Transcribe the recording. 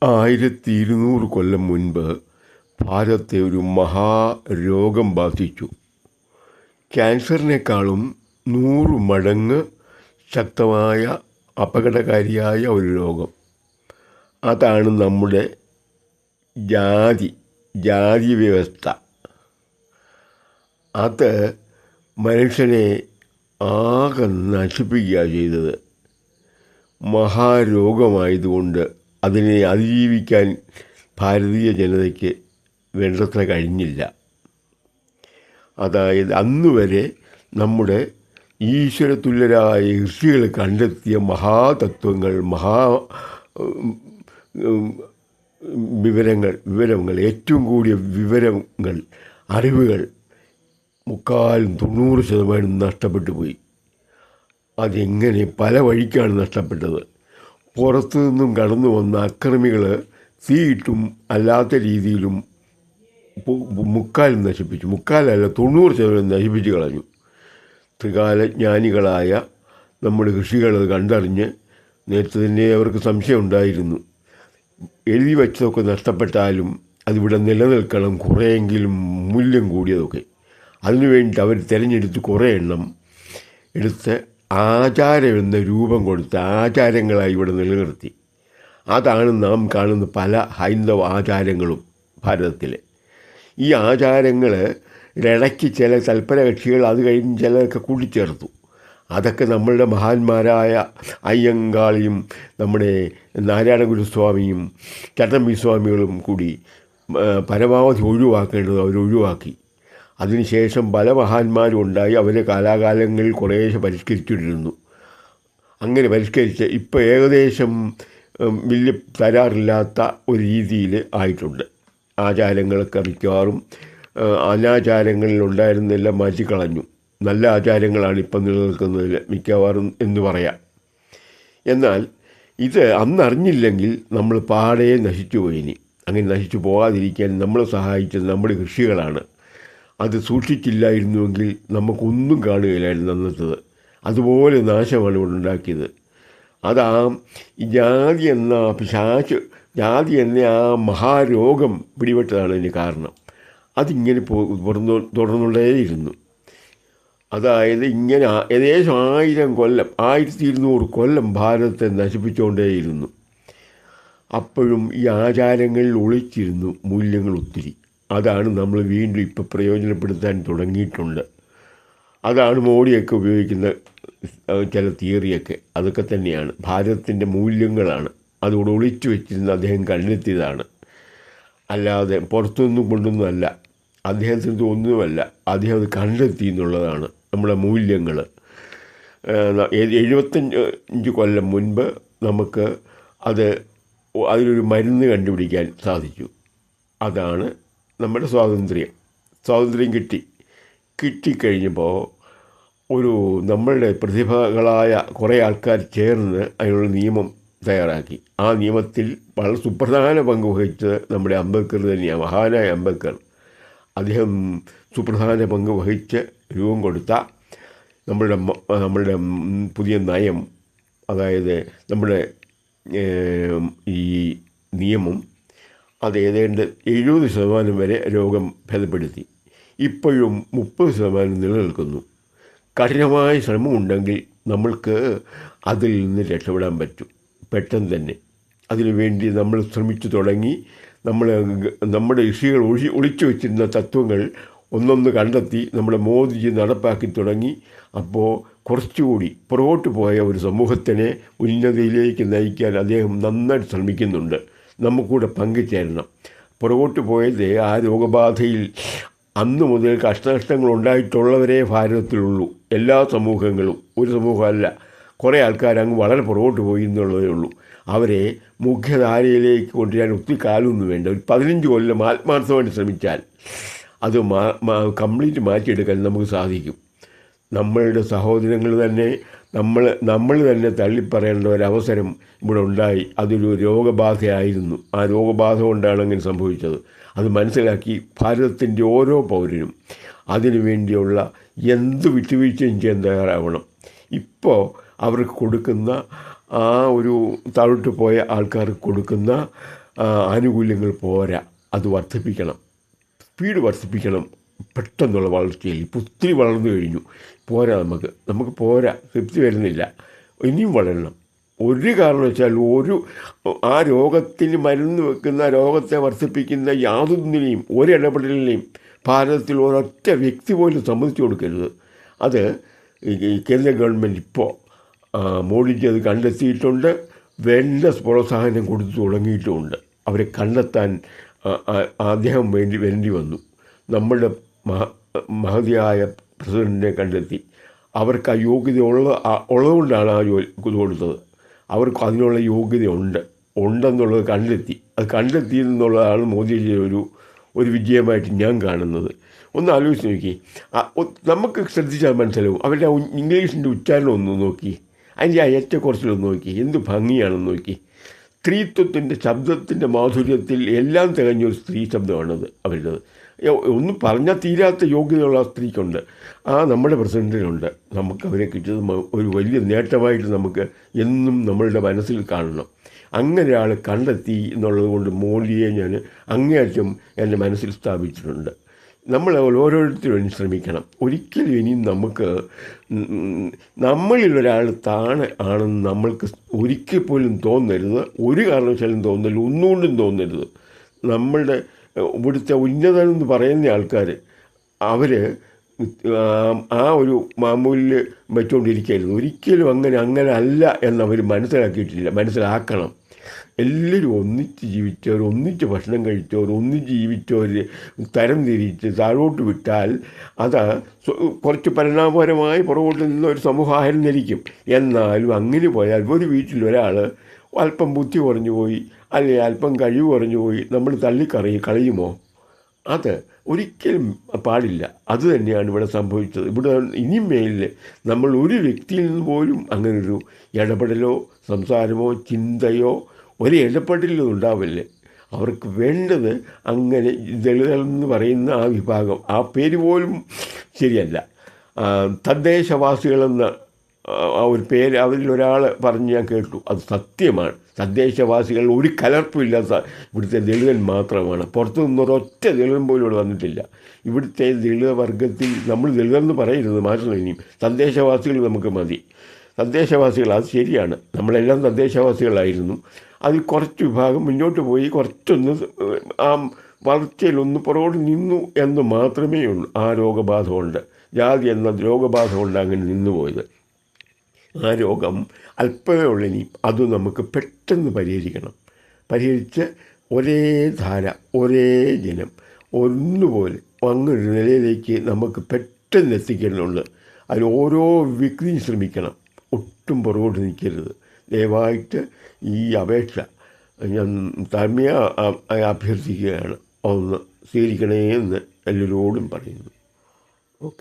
1200 കൊല്ലം മുൻപ് ഭാരതത്തെ ഒരു മഹാരോഗം ബാധിച്ചു. ക്യാൻസറിനേക്കാളും 100 മടങ്ങ് ശക്തമായ അപകടകാരിയായ ഒരു രോഗം. അതാണ് നമ്മുടെ ജാതി വ്യവസ്ഥ. അത് മനുഷ്യനെ ആകെ നശിപ്പിക്കുക ചെയ്തത്. മഹാരോഗമായതുകൊണ്ട് അതിനെ അതിജീവിക്കാൻ ഭാരതീയ ജനതയ്ക്ക് വേണ്ടത്ര കഴിഞ്ഞില്ല. അതായത് അന്നുവരെ നമ്മുടെ ഈശ്വരതുല്യരായ ഋഷികൾ കണ്ടെത്തിയ മഹാതത്വങ്ങൾ, വിവരങ്ങൾ, ഏറ്റവും കൂടിയ വിവരങ്ങൾ, അറിവുകൾ 90% നഷ്ടപ്പെട്ടു പോയി. അതെങ്ങനെ? പല വഴിക്കാണ് നഷ്ടപ്പെട്ടത്. പുറത്തു നിന്നും കടന്നു വന്ന അക്രമികൾ തീയിട്ടും അല്ലാത്ത രീതിയിലും നശിപ്പിച്ചു. 90% നശിപ്പിച്ച് കളഞ്ഞു. ത്രികാലജ്ഞാനികളായ നമ്മുടെ ഋഷികൾ അത് കണ്ടറിഞ്ഞ്, നേരത്തെ തന്നെ അവർക്ക് സംശയം ഉണ്ടായിരുന്നു, എഴുതി വച്ചതൊക്കെ നഷ്ടപ്പെട്ടാലും അതിവിടെ നിലനിൽക്കണം, കുറേയെങ്കിലും മൂല്യം കൂടിയതൊക്കെ. അതിനുവേണ്ടി അവർ തിരഞ്ഞെടുത്ത് കുറേ എണ്ണം എടുത്ത് ആചാരം എന്ന രൂപം കൊടുത്ത് ആചാരങ്ങളായി ഇവിടെ നിലനിർത്തി. അതാണ് നാം കാണുന്ന പല ഹൈന്ദവ ആചാരങ്ങളും ഭാരതത്തിലെ. ഈ ആചാരങ്ങൾ ഇടയ്ക്ക് ചില തൽപര കക്ഷികൾ അത് കഴിഞ്ഞ് ചിലതൊക്കെ കൂട്ടിച്ചേർത്തു. അതൊക്കെ നമ്മളുടെ മഹാന്മാരായ അയ്യങ്കാളിയും നമ്മുടെ നാരായണ ഗുരുസ്വാമിയും ചട്ടമ്പി സ്വാമികളും കൂടി പരമാവധി ഒഴിവാക്കേണ്ടത് അവരൊഴിവാക്കി. അതിനുശേഷം പല മഹാന്മാരും ഉണ്ടായി. അവരെ കാലാകാലങ്ങളിൽ കുറേശ്ശെ പരിഷ്കരിച്ചിട്ടിരുന്നു. അങ്ങനെ പരിഷ്കരിച്ച് ഇപ്പോൾ ഏകദേശം വലിയ തരാറില്ലാത്ത ഒരു രീതിയിൽ ആയിട്ടുണ്ട്. ആചാരങ്ങളൊക്കെ മിക്കവാറും അനാചാരങ്ങളിലുണ്ടായിരുന്നെല്ലാം മാറ്റിക്കളഞ്ഞു. നല്ല ആചാരങ്ങളാണ് ഇപ്പം നിലനിൽക്കുന്നതിൽ മിക്കവാറും എന്ന് പറയാം. എന്നാൽ ഇത് അന്നറിഞ്ഞില്ലെങ്കിൽ നമ്മൾ പാടെ നശിച്ചു പോയിനി. അങ്ങനെ നശിച്ചു പോകാതിരിക്കാൻ നമ്മളെ സഹായിച്ചത് നമ്മുടെ ഋഷികളാണ്. അത് സൂക്ഷിച്ചില്ലായിരുന്നുവെങ്കിൽ നമുക്കൊന്നും കാണുകയില്ലായിരുന്നു അന്നത്തത്. അതുപോലെ നാശമാണ് ഇവിടെ ഉണ്ടാക്കിയത്. അതാ ജാതി എന്ന ആ മഹാരോഗം പിടിപെട്ടതാണ് ഇതിന് കാരണം. അതിങ്ങനെ തുടർന്നുകൊണ്ടേയിരുന്നു. അതായത് ഇങ്ങനെ ഏകദേശം 1000 കൊല്ലം, 1200 കൊല്ലം ഭാരതത്തെ നശിപ്പിച്ചുകൊണ്ടേയിരുന്നു. അപ്പോഴും ഈ ആചാരങ്ങളിൽ ഒളിച്ചിരുന്നു മൂല്യങ്ങൾ ഒത്തിരി. അതാണ് നമ്മൾ വീണ്ടും ഇപ്പോൾ പ്രയോജനപ്പെടുത്താൻ തുടങ്ങിയിട്ടുണ്ട്. അതാണ് മോഡിയൊക്കെ ഉപയോഗിക്കുന്ന ചില തിയറിയൊക്കെ. അതൊക്കെ തന്നെയാണ് ഭാരതത്തിൻ്റെ മൂല്യങ്ങളാണ്. അതുകൂടെ ഒളിച്ചു വെച്ചിരുന്ന അദ്ദേഹം കണ്ടെത്തിയതാണ്. അല്ലാതെ പുറത്തുനിന്നും കൊണ്ടൊന്നുമല്ല, അദ്ദേഹത്തിൻ്റെ ഒന്നുമല്ല. അദ്ദേഹം അത് കണ്ടെത്തി എന്നുള്ളതാണ് നമ്മുടെ മൂല്യങ്ങൾ. 75 കൊല്ലം മുൻപ് നമുക്ക് അതിനൊരു മരുന്ന് കണ്ടുപിടിക്കാൻ സാധിച്ചു. അതാണ് നമ്മുടെ സ്വാതന്ത്ര്യം കിട്ടിക്കഴിഞ്ഞപ്പോൾ നമ്മളുടെ പ്രതിഭകളായ കുറേ ആൾക്കാർ ചേർന്ന് അതിനുള്ള നിയമം തയ്യാറാക്കി. ആ നിയമത്തിൽ വളരെ സുപ്രധാന പങ്ക് വഹിച്ചത് നമ്മുടെ അംബേദ്കർ തന്നെയാണ്. മഹാനായ അംബേദ്കർ. അദ്ദേഹം സുപ്രധാന പങ്ക് വഹിച്ച് രൂപം കൊടുത്ത നമ്മളുടെ പുതിയ നയം, അതായത് നമ്മുടെ ഈ നിയമം, അത് ഏതാണ്ട് 70% വരെ രോഗം ഭേദപ്പെടുത്തി. ഇപ്പോഴും 30% നിലനിൽക്കുന്നു. കഠിനമായ ശ്രമമുണ്ടെങ്കിൽ നമ്മൾക്ക് അതിൽ നിന്ന് രക്ഷപ്പെടാൻ പറ്റും പെട്ടെന്ന് തന്നെ. അതിനുവേണ്ടി നമ്മൾ ശ്രമിച്ചു തുടങ്ങി. നമ്മുടെ ഋഷികൾ ഒളിച്ചു വച്ചിരുന്ന തത്വങ്ങൾ ഒന്നൊന്ന് കണ്ടെത്തി നമ്മുടെ മോദിജി നടപ്പാക്കി തുടങ്ങി. അപ്പോൾ കുറച്ചുകൂടി പുറകോട്ട് പോയ ഒരു സമൂഹത്തിനെ ഉന്നതിയിലേക്ക് നയിക്കാൻ അദ്ദേഹം നന്നായിട്ട് ശ്രമിക്കുന്നുണ്ട്. നമുക്കൂടെ പങ്കുചേരണം. പുറകോട്ട് പോയത് ആ രോഗബാധയിൽ അന്ന് മുതൽ കഷ്ടനഷ്ടങ്ങൾ ഉണ്ടായിട്ടുള്ളവരേ ഭാരതത്തിലുള്ളൂ. എല്ലാ സമൂഹങ്ങളും, ഒരു സമൂഹമല്ല, കുറേ ആൾക്കാർ അങ്ങ് വളരെ പുറകോട്ട് പോയി എന്നുള്ളതേ ഉള്ളൂ. അവരെ മുഖ്യധാരയിലേക്ക് കൊണ്ടുവരാൻ ഒത്തിരി കാലമൊന്നും വേണ്ട. ഒരു 15 കൊല്ലം ആത്മാർത്ഥമായിട്ട് ശ്രമിച്ചാൽ അത് കംപ്ലീറ്റ് മാറ്റിയെടുക്കാൻ നമുക്ക് സാധിക്കും. നമ്മളുടെ സഹോദരങ്ങൾ തന്നെ നമ്മൾ തന്നെ തള്ളിപ്പറയേണ്ട ഒരവസരം ഇവിടെ ഉണ്ടായി. അതൊരു രോഗബാധയായിരുന്നു. ആ രോഗബാധ കൊണ്ടാണ് അങ്ങനെ സംഭവിച്ചത്. അത് മനസ്സിലാക്കി ഭാരതത്തിൻ്റെ ഓരോ പൗരനും അതിനു വേണ്ടിയുള്ള എന്ത് വിട്ടുവീഴ്ചയും ചെയ്യാൻ തയ്യാറാവണം. ഇപ്പോൾ അവർക്ക് കൊടുക്കുന്ന ആ ഒരു താഴോട്ട് പോയ ആൾക്കാർക്ക് കൊടുക്കുന്ന ആനുകൂല്യങ്ങൾ പോരാ, അത് വർദ്ധിപ്പിക്കണം, സ്പീഡ് വർദ്ധിപ്പിക്കണം. പെട്ടെന്നുള്ള വളർച്ചയിൽ ഇപ്പോൾ ഒത്തിരി വളർന്നു കഴിഞ്ഞു, പോരാ, നമുക്ക് പോരാ, തൃപ്തി വരുന്നില്ല, ഇനിയും വളരണം. ഒരു കാരണവശാലും ആ രോഗത്തിന് മരുന്ന് വെക്കുന്ന, രോഗത്തെ വർദ്ധിപ്പിക്കുന്ന യാതൊന്നിനെയും ഒരിടപെടലിനെയും ഭാരതത്തിൽ ഒരൊറ്റ വ്യക്തി പോലും സമ്മതിച്ചു കൊടുക്കരുത്. അത് ഈ കേന്ദ്ര ഗവൺമെൻറ് ഇപ്പോൾ മോഡിജി അത് കണ്ടെത്തിയിട്ടുണ്ട്, വേണ്ട പ്രോത്സാഹനം കൊടുത്തു തുടങ്ങിയിട്ടുമുണ്ട്. അവരെ കണ്ടെത്താൻ അദ്ദേഹം വേണ്ടി വന്നു. നമ്മളുടെ മഹതിയായ പ്രസിഡൻറ്റിനെ കണ്ടെത്തി. അവർക്ക് ആ യോഗ്യത ഉള്ളതുകൊണ്ടാണ് ആ ജോലി കൊടുത്തത്. അവർക്ക് അതിനുള്ള യോഗ്യത ഉണ്ടെന്നുള്ളത് കണ്ടെത്തി. അത് കണ്ടെത്തിയെന്നുള്ളതാണ് മോദിജിയുടെ ഒരു വിജയമായിട്ട് ഞാൻ കാണുന്നത്. ഒന്ന് ആലോചിച്ച് നോക്കി, നമുക്ക് ശ്രദ്ധിച്ചാൽ മനസ്സിലാവും. അവരുടെ ഇംഗ്ലീഷിൻ്റെ ഉച്ചാരണം ഒന്ന് നോക്കി, അതിൻ്റെ ഏറ്റക്കുറച്ചിലൊന്ന് നോക്കി, എന്ത് ഭംഗിയാണെന്ന് നോക്കി. സ്ത്രീത്വത്തിൻ്റെ ശബ്ദത്തിൻ്റെ മാധുര്യത്തിൽ എല്ലാം തികഞ്ഞൊരു സ്ത്രീ ശബ്ദമാണത് അവരുടേത്. ഒന്നും പറഞ്ഞാൽ തീരാത്ത യോഗ്യതയുള്ള ആ സ്ത്രീക്കുണ്ട്. നമ്മുടെ പ്രസിഡൻറ്റിനുണ്ട്. നമുക്ക് അവരെ കിട്ടിയത് ഒരു വലിയ നേട്ടമായിട്ട് നമുക്ക് എന്നും നമ്മളുടെ മനസ്സിൽ കാണണം. അങ്ങനെ ഒരാൾ കണ്ടെത്തി എന്നുള്ളത് കൊണ്ട് മോഡിയെ ഞാൻ അങ്ങേയറ്റം എൻ്റെ മനസ്സിൽ സ്ഥാപിച്ചിട്ടുണ്ട്. നമ്മൾ ഓരോരുത്തരും ശ്രമിക്കണം. ഒരിക്കലും ഇനിയും നമുക്ക് നമ്മളിലൊരാൾ ആണെന്ന് നമ്മൾക്ക് ഒരിക്കൽ പോലും തോന്നരുത്. ഒരു കാരണവശാലും തോന്നരുത്, ഒന്നുകൊണ്ടും തോന്നരുത്. നമ്മളുടെ ഇവിടുത്തെ ഉന്നതനെന്ന് പറയുന്ന ആൾക്കാർ അവർ ആ ഒരു മാമൂലിൽ വെച്ചുകൊണ്ടിരിക്കരുത്. ഒരിക്കലും അങ്ങനെ അല്ല എന്നവർ മനസ്സിലാക്കണം. എല്ലാവരും ഒന്നിച്ച് ജീവിച്ചവർ, ഒന്നിച്ച് ഭക്ഷണം കഴിച്ചവർ, ഒന്നിച്ച് ജീവിച്ചവർ തരം തിരിച്ച് താഴോട്ട് വിട്ടാൽ അത് കുറച്ച് പരിണാമപരമായി പുറകോട്ട് നിന്ന ഒരു സമൂഹമായിരുന്നിരിക്കും. എന്നാലും അങ്ങനെ പോയാൽ ഒരു വീട്ടിലൊരാൾ അല്പം ബുദ്ധി കുറഞ്ഞു പോയി, അല്ലെങ്കിൽ അല്പം കഴിവ് കുറഞ്ഞു പോയി, നമ്മൾ കളയുമോ? അത് ഒരിക്കലും പാടില്ല. അത് തന്നെയാണ് ഇവിടെ സംഭവിച്ചത്. ഇവിടെ ഇനിയും മേലിൽ നമ്മൾ ഒരു വ്യക്തിയിൽ നിന്ന് പോലും അങ്ങനൊരു ഇടപെടലോ സംസാരമോ ചിന്തയോ ഒരു ഇടപെടലും ഉണ്ടാവില്ലേ. അവർക്ക് വേണ്ടത് അങ്ങനെ ദളിതരെന്ന് പറയുന്ന ആ വിഭാഗം, ആ പേര് പോലും ശരിയല്ല. തദ്ദേശവാസികളെന്ന ആ ഒരു പേര് അവരിലൊരാൾ പറഞ്ഞ് ഞാൻ കേട്ടു. അത് സത്യമാണ്. തദ്ദേശവാസികൾ ഒരു കലർപ്പുമില്ലാത്ത ഇവിടുത്തെ ദളിതൻ മാത്രമാണ്. പുറത്തു നിന്നൊരൊറ്റ ദളിതൻ പോലും ഇവിടെ വന്നിട്ടില്ല. ഇവിടുത്തെ ദളിത വർഗത്തിൽ നമ്മൾ ദളിതെന്ന് പറയരുത്, മാറ്റണം. ഇനിയും തദ്ദേശവാസികൾ നമുക്ക് മതി. തദ്ദേശവാസികൾ, അത് ശരിയാണ്, നമ്മളെല്ലാം തദ്ദേശവാസികളായിരുന്നു. അതിൽ കുറച്ച് വിഭാഗം മുന്നോട്ട് പോയി കുറച്ചൊന്ന് ആ വളർച്ചയിലൊന്ന് പുറകോട്ട് നിന്നു എന്ന് മാത്രമേ ഉള്ളൂ. ആ രോഗബാധ കൊണ്ട്, ജാതി എന്ന രോഗബാധ കൊണ്ട് അങ്ങനെ നിന്നുപോയത്. ആ രോഗം അല്പമേ ഉള്ളൂ. അത് നമുക്ക് പെട്ടെന്ന് പരിഹരിച്ച് ഒരേ ധാര, ഒരേ ജനം, ഒന്നുപോലെ അങ്ങനൊരു നിലയിലേക്ക് നമുക്ക് പെട്ടെന്ന് എത്തിക്കുന്നുണ്ട്. അതിന് ഓരോ വ്യക്തിയും ശ്രമിക്കണം, ഒട്ടും പുറകോട്ട് നിൽക്കരുത്. ദയവായിട്ട് ഈ അപേക്ഷ ഞാൻ താഴ്മയായി അഭ്യർത്ഥിക്കുകയാണ്. ഒന്ന് സ്വീകരിക്കണേ എന്ന് എല്ലാവരോടും പറയുന്നു. ഓക്കെ.